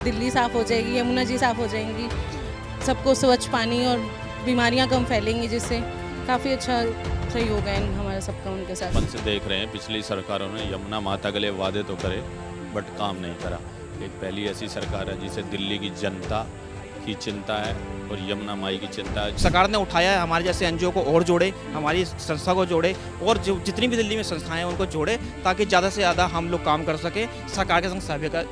दिल्ली साफ़ हो जाएगी, यमुना जी साफ़ हो जाएंगी, सबको स्वच्छ पानी और बीमारियां कम फैलेंगी, जिससे काफ़ी अच्छा सहयोग है हमारा सबका उनके साथ। बचपन से देख रहे हैं पिछली सरकारों ने यमुना माता के लिए वादे तो करे बट काम नहीं करा। एक पहली ऐसी सरकार है जिसे दिल्ली की जनता की चिंता है और यमुना माई की चिंता है। सरकार ने उठाया है हमारे जैसे एनजीओ को और जोड़े, हमारी संस्था को जोड़े और जो जितनी भी दिल्ली में संस्थाएं हैं उनको जोड़े, ताकि ज़्यादा से ज़्यादा हम लोग काम कर सकें, सरकार के संग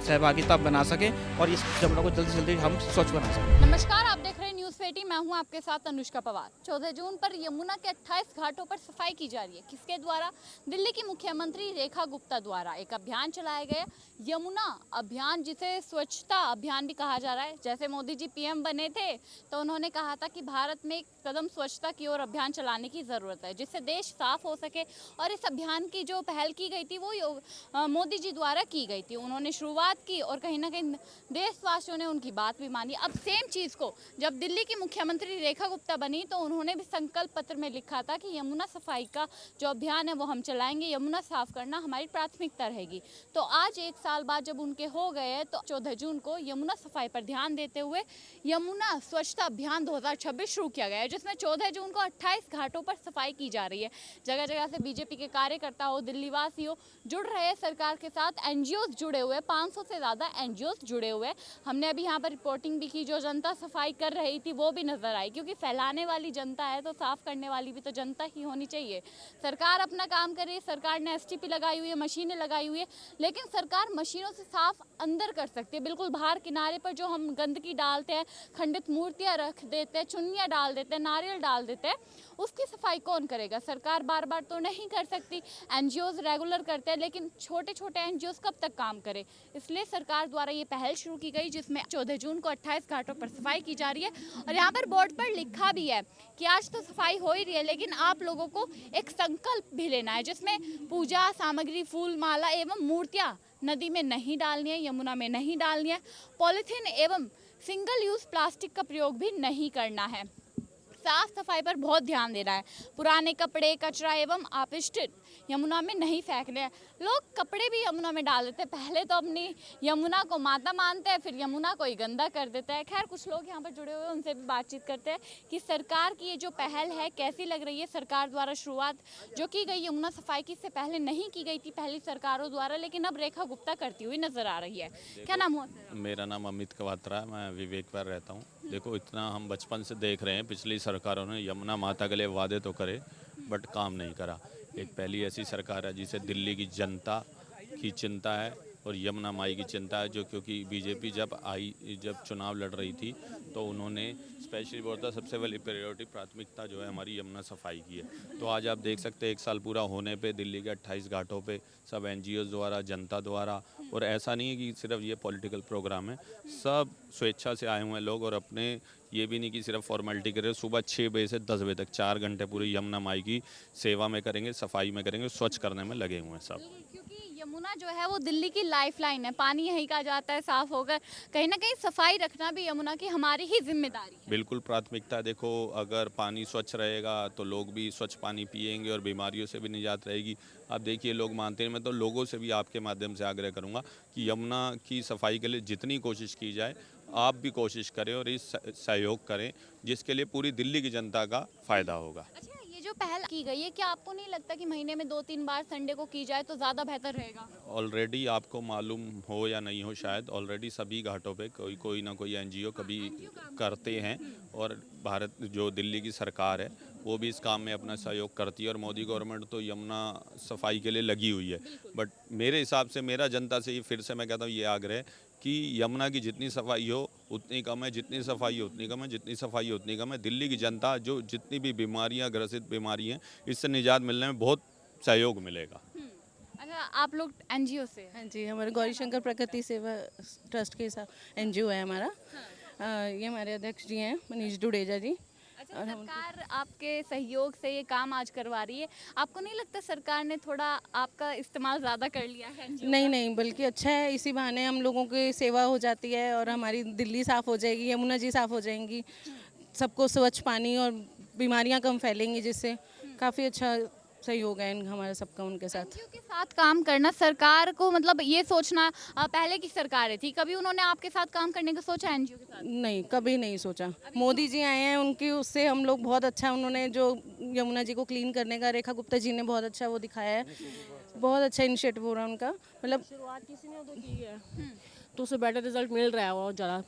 सहभागिता बना सकें और इस यमुना को जल्दी से जल्दी हम स्वच्छ बना सकें। नमस्कार, आप देख रहे हैं न्यूज़ 18। मैं हूं आपके साथ अनुष्का पवार। 14 जून पर यमुना के 28 घाटों पर सफाई की जा रही है। किसके द्वारा? दिल्ली की मुख्यमंत्री रेखा गुप्ता द्वारा एक अभियान चलाया गया, यमुना अभियान, जिसे स्वच्छता अभियान भी कहा जा रहा है। जैसे मोदी जी पीएम बने थे तो उन्होंने कहा था कि भारत में एक कदम स्वच्छता की ओर अभियान चलाने की ज़रूरत है, जिससे देश साफ हो सके। और इस अभियान की जो पहल की गई थी वो मोदी जी द्वारा की गई थी। उन्होंने शुरुआत की और कहीं ना कहीं देशवासियों ने उनकी बात भी मानी। अब सेम चीज़ को जब दिल्ली की मुख्यमंत्री रेखा गुप्ता बनी तो उन्होंने भी संकल्प पत्र में लिखा था कि यमुना सफाई का जो अभियान है वो हम चलाएंगे, यमुना साफ करना हमारी प्राथमिकता रहेगी। तो आज एक साल बाद जब उनके हो गए हैं तो 14 जून को यमुना सफाई पर ध्यान देते हुए यमुना स्वच्छता अभियान 2026 शुरू किया गया है, जिसमें 14 जून को 28 घाटों पर सफाई की जा रही है। जगह जगह से बीजेपी के कार्यकर्ता हो, दिल्ली वासी हो, जुड़ रहे हैं सरकार के साथ। एनजीओज जुड़े हुए, 500 से ज़्यादा एनजीओज जुड़े हुए। हमने अभी यहाँ पर रिपोर्टिंग भी की, जो जनता सफाई कर रही थी वो भी नजर आई, क्योंकि फैलाने वाली जनता है तो साफ करने वाली भी तो जनता ही होनी चाहिए। सरकार अपना काम कर रही है, सरकार ने एसटीपी लगाई हुई है, मशीनें लगाई हुई है, लेकिन सरकार मशीनों से साफ अंदर कर सकती है। बिल्कुल बाहर किनारे पर जो हम गंदगी डालते हैं, खंडित मूर्तियां रख देते हैं, चुन्नियां डाल देते हैं, नारियल डाल देते हैं, उसकी सफाई कौन करेगा? सरकार बार बार तो नहीं कर सकती। एनजीओज रेगुलर करते हैं, लेकिन छोटे छोटे एनजीओज कब तक काम करें? इसलिए सरकार द्वारा ये पहल शुरू की गई, जिसमें 14 जून को 28 घाटों पर सफाई की जा रही है। और यहाँ पर बोर्ड पर लिखा भी है कि आज तो सफाई हो ही रही है, लेकिन आप लोगों को एक संकल्प भी लेना है, जिसमें पूजा सामग्री, फूल माला एवं मूर्तियाँ नदी में नहीं डालनी है, यमुना में नहीं डालनी है। पॉलीथीन एवं सिंगल यूज़ प्लास्टिक का प्रयोग भी नहीं करना है। साफ सफाई पर बहुत ध्यान देना है। पुराने कपड़े, कचरा एवं अपशिष्ट यमुना में नहीं फेंकने हैं। लोग कपड़े भी यमुना में डाल देते हैं। पहले तो अपनी यमुना को माता मानते हैं, फिर यमुना को ही गंदा कर देते हैं। खैर, कुछ लोग यहाँ पर जुड़े हुए हैं, उनसे भी बातचीत करते हैं कि सरकार की ये जो पहल है कैसी लग रही है। सरकार द्वारा शुरुआत जो की गई यमुना सफाई की, इससे पहले नहीं की गई थी पहली सरकारों द्वारा, लेकिन अब रेखा गुप्ता करती हुई नजर आ रही है। क्या नाम हुआ? मेरा नाम अमित कवात्रा है, मैं विवेक पर रहता हूँ। देखो, इतना हम बचपन से देख रहे हैं पिछली सरकारों ने यमुना माता के लिए वादे तो करे बट काम नहीं करा। एक पहली ऐसी सरकार है जिसे दिल्ली की जनता की चिंता है और यमुना माई की चिंता है, जो क्योंकि बीजेपी जब चुनाव लड़ रही थी तो उन्होंने स्पेशली बोला था सबसे पहली प्रायोरिटी प्राथमिकता जो है हमारी यमुना सफाई की है। तो आज आप देख सकते हैं एक साल पूरा होने पे दिल्ली के 28 घाटों पे सब एनजीओ द्वारा, जनता द्वारा, और ऐसा नहीं है कि सिर्फ ये पॉलिटिकल प्रोग्राम है, सब स्वेच्छा से आए हुए हैं लोग। और अपने ये भी नहीं कि सिर्फ फॉर्मेलिटी करें, सुबह 6 बजे से 10 बजे तक 4 घंटे पूरी यमुना माई की सेवा में करेंगे, सफाई में करेंगे, स्वच्छ करने में लगे हुए हैं सब। क्योंकि यमुना जो है वो दिल्ली की लाइफलाइन है, पानी यहीं का जाता है, साफ होकर कहीं ना कहीं सफाई रखना भी यमुना की हमारी ही जिम्मेदारी है। बिल्कुल प्राथमिकता। देखो, अगर पानी स्वच्छ रहेगा तो लोग भी स्वच्छ पानी पिएंगे और बीमारियों से भी निजात रहेगी। आप देखिए, लोग मानते हैं, मैं तो लोगों से भी आपके माध्यम से आग्रह करूंगा कि यमुना की सफाई के लिए जितनी कोशिश की जाए, आप भी कोशिश करें और इस सहयोग करें, जिसके लिए पूरी दिल्ली की जनता का फ़ायदा होगा। अच्छा, ये जो पहल की गई है, क्या आपको नहीं लगता कि महीने में 2-3 बार संडे को की जाए तो ज़्यादा बेहतर रहेगा? ऑलरेडी आपको मालूम हो या नहीं हो, शायद ऑलरेडी सभी घाटों पे कोई ना कोई एनजीओ कभी करते हैं, और भारत जो दिल्ली की सरकार है वो भी इस काम में अपना सहयोग करती है, और मोदी गवर्नमेंट तो यमुना सफाई के लिए लगी हुई है। बट मेरे हिसाब से, मेरा जनता से फिर से मैं कहता हूँ ये आग्रह है कि यमुना की जितनी सफाई हो उतनी कम है, जितनी सफाई हो उतनी कम है, जितनी सफाई हो उतनी कम है। दिल्ली की जनता जो जितनी भी बीमारियां, ग्रसित बीमारी हैं, इससे निजात मिलने में बहुत सहयोग मिलेगा। अच्छा, आप लोग एनजीओ से हैं? हाँ जी, हमारे गौरी शंकर प्रकृति सेवा ट्रस्ट के साथ एनजीओ है हमारा। ये हमारे अध्यक्ष जी हैं, मनीष डुडेजा जी। अच्छा, सरकार आपके सहयोग से ये काम आज करवा रही है। आपको नहीं लगता सरकार ने थोड़ा आपका इस्तेमाल ज़्यादा कर लिया है NGO नहीं का? नहीं, बल्कि अच्छा है, इसी बहाने हम लोगों की सेवा हो जाती है और हमारी दिल्ली साफ़ हो जाएगी, यमुना जी साफ़ हो जाएंगी, सबको स्वच्छ पानी और बीमारियां कम फैलेंगी, जिससे काफ़ी अच्छा सहयोग है हमारा सबका उनके साथ। एनजीओ के साथ काम करना सरकार को मतलब ये सोचना पहले की सरकारें थी, कभी उन्होंने आपके साथ काम करने का सोचा एनजीओ के साथ? नहीं, कभी नहीं सोचा। मोदी जी आए हैं, उनकी उससे हम लोग बहुत अच्छा, उन्होंने जो यमुना जी को क्लीन करने का, रेखा गुप्ता जी ने बहुत अच्छा वो दिखाया है, बहुत अच्छा इनिशिएटिव हो रहा है उनका। मतलब शुरुआत किसी ने तो की है तो उसे बेटर रिजल्ट मिल रहा है और ज़्यादा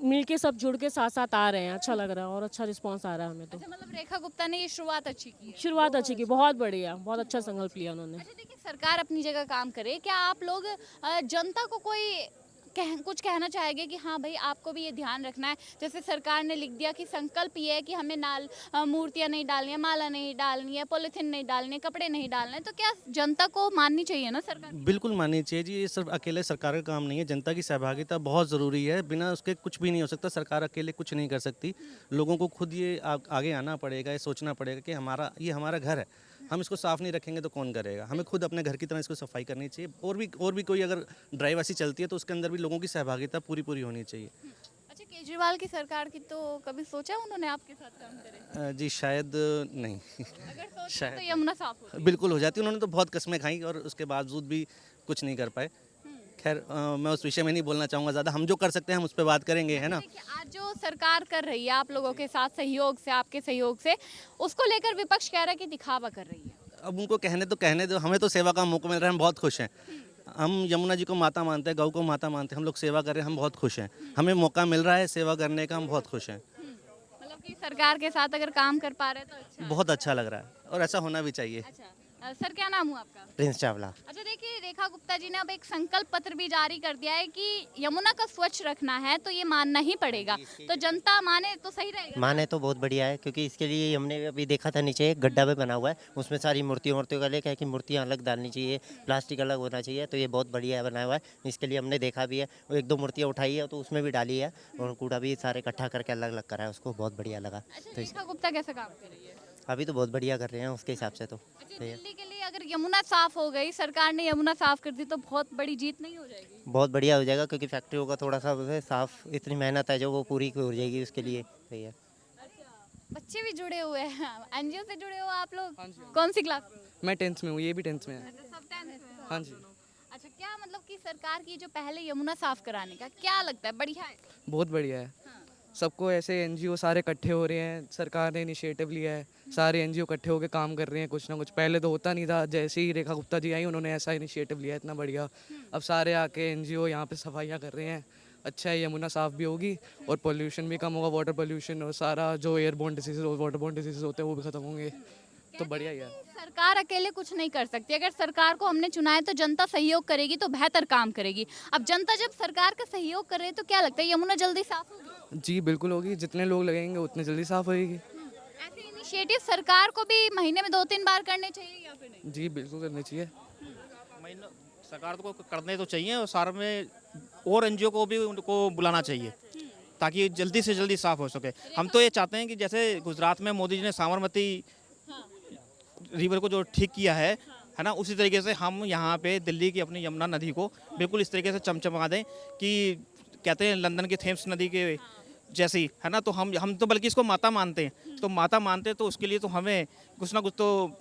मिलके सब जुड़ के साथ साथ आ रहे हैं, अच्छा लग रहा है और अच्छा रिस्पांस आ रहा है हमें तो। अच्छा, मतलब रेखा गुप्ता ने ये शुरुआत अच्छी की है। शुरुआत अच्छी की, बहुत बढ़िया, बहुत अच्छा संकल्प लिया उन्होंने। अच्छा देखिए, सरकार अपनी जगह काम करे, क्या आप लोग जनता को कोई कुछ कहना चाहेंगे कि हाँ भाई आपको भी ये ध्यान रखना है, जैसे सरकार ने लिख दिया कि संकल्प ये है कि हमें मूर्तियाँ नहीं डालनी है, माला नहीं डालनी है, पॉलिथीन नहीं डालनी है, कपड़े नहीं डालने, तो क्या जनता को माननी चाहिए ना सरकार? बिल्कुल माननी चाहिए जी। ये सिर्फ अकेले सरकार का काम नहीं है, जनता की सहभागिता बहुत ज़रूरी है। बिना उसके कुछ भी नहीं हो सकता। सरकार अकेले कुछ नहीं कर सकती। लोगों को खुद ये आगे आना पड़ेगा, ये सोचना पड़ेगा कि ये हमारा घर है, हम इसको साफ़ नहीं रखेंगे तो कौन करेगा। हमें खुद अपने घर की तरह इसको सफाई करनी चाहिए। और भी कोई अगर ड्राइव ऐसी चलती है तो उसके अंदर भी लोगों की सहभागिता पूरी होनी चाहिए। अच्छा, केजरीवाल की सरकार की तो कभी सोचा उन्होंने आपके साथ काम करे? जी शायद नहीं। अगर सोचते शायद। तो यमुना साफ होती। बिल्कुल हो जाती। उन्होंने तो बहुत कस्में खाई और उसके बावजूद भी कुछ नहीं कर पाए। खैर मैं उस विषय में नहीं बोलना चाहूँगा ज़्यादा। हम जो कर सकते हैं हम उस पर बात करेंगे, है ना। देखिए, आज जो सरकार कर रही है आप लोगों के साथ सहयोग से, आपके सहयोग से, उसको लेकर विपक्ष कह रहा है कि दिखावा कर रही है। अब उनको कहने दो। हमें तो सेवा का मौका मिल रहा है, हम बहुत खुश हैं। हम यमुना जी को माता मानते हैं, गौ को माता मानते हैं। हम लोग सेवा कर रहे हैं, हम बहुत खुश हैं। हमें मौका मिल रहा है सेवा करने का, हम बहुत खुश हैं। मतलब कि सरकार के साथ अगर काम कर पा रहे हैं तो अच्छा है। बहुत अच्छा लग रहा है और ऐसा होना भी चाहिए। अच्छा, सर क्या नाम हुआ आपका? प्रिंस चावला। अच्छा देखिए, रेखा गुप्ता जी ने अब एक संकल्प पत्र भी जारी कर दिया है कि यमुना का स्वच्छ रखना है तो ये मानना ही पड़ेगा। तो जनता माने तो सही रहेगा। माने तो बहुत बढ़िया है, क्योंकि इसके लिए हमने अभी देखा था नीचे एक गड्ढा भी बना हुआ है, उसमें सारी मूर्तियों का लेकर है कि मूर्तियाँ अलग डालनी चाहिए, प्लास्टिक अलग होना चाहिए। तो ये बहुत बढ़िया बना हुआ है। इसके लिए हमने देखा भी है, वो 1-2 मूर्तियाँ उठाई है तो उसमें भी डाली है और कूड़ा भी सारे इकट्ठा करके अलग अलग करा है, उसको बहुत बढ़िया लगा। अच्छा, तो रेखा गुप्ता कैसा काम कर रही है? अभी तो बहुत बढ़िया कर रहे हैं उसके हिसाब से तो। अच्छा, दिल्ली के लिए अगर यमुना साफ हो गई, सरकार ने यमुना साफ कर दी, तो बहुत बड़ी जीत नहीं हो जाएगी? बहुत बढ़िया हो जाएगा, क्योंकि फैक्ट्रियों का थोड़ा सा उसे साफ, इतनी मेहनत है जो वो पूरी हो जाएगी उसके लिए। सही है। बच्चे भी जुड़े हुए हैं, एनजीओ से जुड़े हो आप लोग? कौन सी क्लास में? मैं 10th में हूँ, ये भी 10th में है। अच्छा, सब 10th में हो हाँ आप जी। दोनों। अच्छा, क्या मतलब कि सरकार की जो पहले यमुना साफ कराने का क्या लगता है, बढ़िया है? बहुत बढ़िया है। सबको ऐसे एनजीओ सारे इकट्ठे हो रहे हैं, सरकार ने इनिशिएटिव लिया है, सारे एनजीओ इकट्ठे होकर काम कर रहे हैं कुछ ना कुछ। पहले तो होता नहीं था, जैसे ही रेखा गुप्ता जी आई उन्होंने ऐसा इनिशिएटिव लिया, इतना बढ़िया। अब सारे आके एनजीओ यहाँ पे सफाइयाँ कर रहे हैं। अच्छा है, यमुना साफ भी होगी और पोल्यूशन भी कम होगा, वाटर पोल्यूशन, और सारा जो एयरबोर्न डिसीज वाटरबोर्न डिसीज होते हैं वो भी खत्म होंगे। तो बढ़िया ही है। सरकार अकेले कुछ नहीं कर सकती। अगर सरकार को हमने चुना है तो जनता सहयोग करेगी तो बेहतर काम करेगी। अब जनता जब सरकार का सहयोग कर रही है तो क्या लगता है यमुना जल्दी साफ होगी? जी बिल्कुल होगी, जितने लोग लगेंगे उतने जल्दी साफ होएगी। ऐसे इनिशिएटिव सरकार को भी महीने में 2-3 बार करने चाहिए या फिर नहीं? जी बिल्कुल करनी चाहिए। सरकार को करने तो चाहिए और सारे में और एनजीओ को भी उनको बुलाना चाहिए ताकि जल्दी से जल्दी साफ हो सके। हम तो ये चाहते हैं कि जैसे गुजरात में मोदी जी ने साबरमती रिवर को जो ठीक किया है ना, उसी तरीके से हम यहाँ पे दिल्ली की अपनी यमुना नदी को बिल्कुल इस तरीके से चमचमा दें कि कहते हैं लंदन की थेम्स नदी के जैसी, है ना। तो हम तो बल्कि इसको माता मानते हैं, तो माता मानते हैं तो उसके लिए तो हमें कुछ ना कुछ तो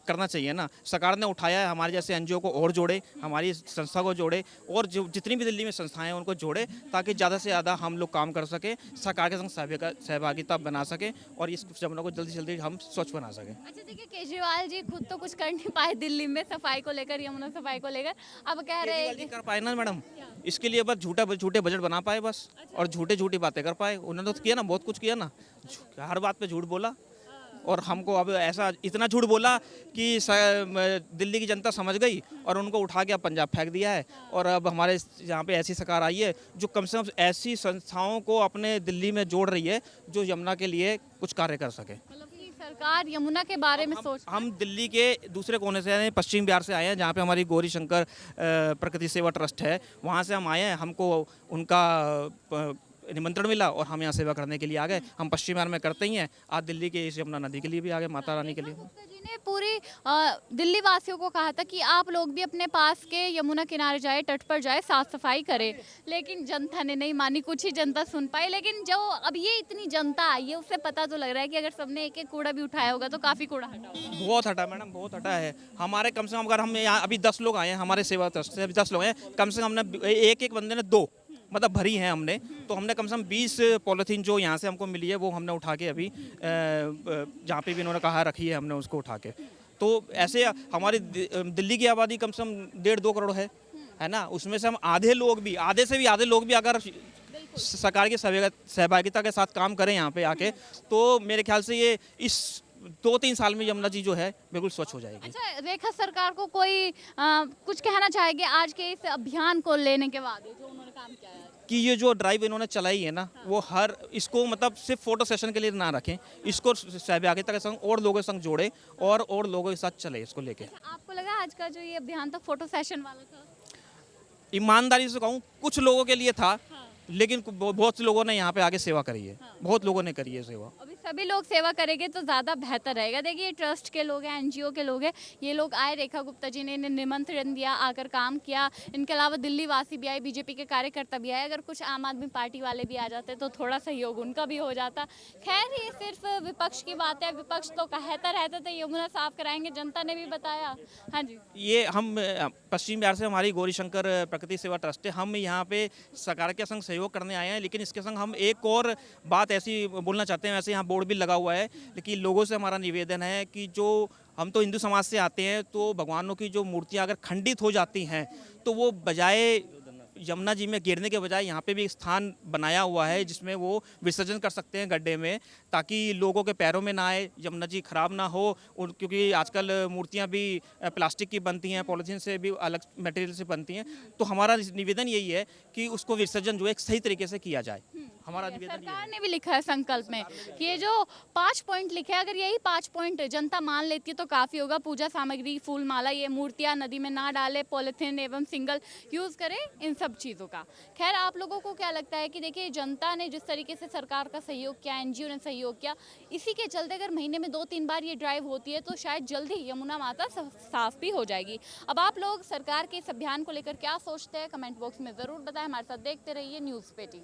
करना चाहिए ना। सरकार ने उठाया है, हमारे जैसे एनजीओ को और जोड़े, हमारी संस्था को जोड़े और जो जितनी भी दिल्ली में संस्थाएं हैं उनको जोड़े ताकि ज़्यादा से ज़्यादा हम लोग काम कर सकें, सरकार के संग सहभागिता बना सकें और इस यमुना को जल्दी से जल्दी हम स्वच्छ बना सकें। अच्छा देखिए, केजरीवाल जी खुद तो कुछ कर नहीं पाए दिल्ली में सफाई को लेकर, यमुना सफाई को लेकर। अब कह रहे हैं नहीं कर पाए ना मैडम, इसके लिए बस झूठे बजट बना पाए बस, और झूठी बातें कर पाए। उन्होंने तो किया ना, बहुत कुछ किया ना, हर बात पे झूठ बोला और हमको अब ऐसा इतना झूठ बोला कि दिल्ली की जनता समझ गई और उनको उठा के अब पंजाब फेंक दिया है। और अब हमारे यहाँ पे ऐसी सरकार आई है जो कम से कम ऐसी संस्थाओं को अपने दिल्ली में जोड़ रही है जो यमुना के लिए कुछ कार्य कर सके। मतलब कि सरकार यमुना के बारे में सोच। हम दिल्ली के दूसरे कोने से यानी पश्चिम बिहार से आए हैं, जहाँ पे हमारी गौरी शंकर प्रकृति सेवा ट्रस्ट है, वहाँ से हम आए हैं। हमको उनका निमंत्रण मिला और हम यहाँ सेवा करने के लिए आ गए। हम पश्चिम बिहार में करते ही हैं, आज दिल्ली के इस यमुना नदी के लिए भी आ गए, माता रानी के लिए। गुप्ता जी ने पूरी दिल्ली वासियों को कहा था कि आप लोग भी अपने पास के यमुना किनारे जाए, तट पर जाए, साफ सफाई करें, लेकिन जनता ने नहीं मानी। कुछ ही जनता सुन पाई, लेकिन जो अब ये इतनी जनता आई है उससे पता तो लग रहा है कि अगर सबने एक एक कूड़ा भी उठाया होगा तो काफी कूड़ा हटा होगा। बहुत हटा मैडम, बहुत हटा है। हमारे कम से कम, अगर हम यहाँ अभी 10 लोग आए हैं हमारे सेवा ट्रस्ट से, अभी 10 लोग हैं, कम से कम हमने एक बंदे ने 2 मतलब भरी हैं हमने, तो हमने कम से कम 20 पॉलीथीन जो यहाँ से हमको मिली है वो हमने उठा के अभी जहाँ पे भी इन्होंने कहा रखी है हमने उसको उठा के। तो ऐसे हमारी दिल्ली की आबादी कम से कम 1.5-2 करोड़ है ना, उसमें से हम आधे से भी आधे लोग भी अगर सरकार की सहभागिता के साथ काम करें यहाँ पे आके, तो मेरे ख्याल से ये इस 2-3 साल में यमुना जी जो है बिल्कुल स्वच्छ हो जाएगी। अच्छा, रेखा सरकार को कोई कुछ कहना चाहेंगे आज के इस अभियान को लेने के बाद, जो उन्होंने काम किया है कि ये जो ड्राइव इन्होंने चलाई है ना, वो इसको मतलब सिर्फ फोटो सेशन के लिए ना रखें, इसको सहभागिता के संग और लोगों के संग जोड़े और लोगों के साथ चले इसको लेके। आपको लगा आज का जो ये अभियान था फोटो सेशन वाला था? ईमानदारी से कहूँ कुछ लोगों के लिए था, लेकिन बहुत से लोगों ने यहाँ पे आगे सेवा करी है, बहुत लोगों ने करी है सेवा। अभी सभी लोग सेवा करेंगे तो ज़्यादा बेहतर रहेगा। देखिए, ट्रस्ट के लोग हैं, एनजीओ के लोग हैं, ये लोग आए, रेखा गुप्ता जी ने इन्हें निमंत्रण दिया, आकर काम किया। इनके अलावा दिल्ली वासी भी आए, बीजेपी के कार्यकर्ता भी आए, अगर कुछ आम आदमी पार्टी वाले भी आ जाते तो थोड़ा सहयोग उनका भी हो जाता। खैर, ये सिर्फ विपक्ष की बात है, विपक्ष तो कहता रहता था यमुना साफ कराएंगे, जनता ने भी बताया। हाँ जी, ये हम पश्चिम बिहार से हमारी गौरीशंकर प्रकृति सेवा ट्रस्ट है, हम यहाँ पे सरकार के संग सहयोग करने आए हैं, लेकिन इसके संग हम एक और बात ऐसी बोलना चाहते हैं। वैसे यहाँ बोर्ड भी लगा हुआ है, लेकिन लोगों से हमारा निवेदन है कि जो हम तो हिंदू समाज से आते हैं, तो भगवानों की जो मूर्तियाँ अगर खंडित हो जाती हैं तो वो बजाय यमुना जी में गिरने के बजाय यहाँ पे भी एक स्थान बनाया हुआ है जिसमें वो विसर्जन कर सकते हैं गड्ढे में, ताकि लोगों के पैरों में ना आए, यमुना जी खराब ना हो। और क्योंकि आजकल मूर्तियाँ भी प्लास्टिक की बनती हैं, पॉलीथीन से भी अलग मटेरियल से बनती हैं, तो हमारा निवेदन यही है कि उसको विसर्जन जो है एक सही तरीके से किया जाए। हमारा निवेदन सरकार ने भी लिखा है संकल्प में कि ये जो 5 पॉइंट लिखे हैं, अगर यही 5 पॉइंट जनता मान लेती है तो काफ़ी होगा। पूजा सामग्री, फूल माला, ये मूर्तियाँ नदी में ना डाले, पॉलीथीन एवं सिंगल यूज़ करें, इन सब चीज़ों का। खैर, आप लोगों को क्या लगता है कि देखिए, जनता ने जिस तरीके से सरकार का सहयोग किया, एनजीओ ने सहयोग किया, इसी के चलते अगर महीने में 2-3 बार ये ड्राइव होती है तो शायद जल्दी यमुना माता साफ भी हो जाएगी। अब आप लोग सरकार के इस अभियान को लेकर क्या सोचते हैं, कमेंट बॉक्स में ज़रूर बताएं। हमारे साथ देखते रहिए न्यूज़ पेटी।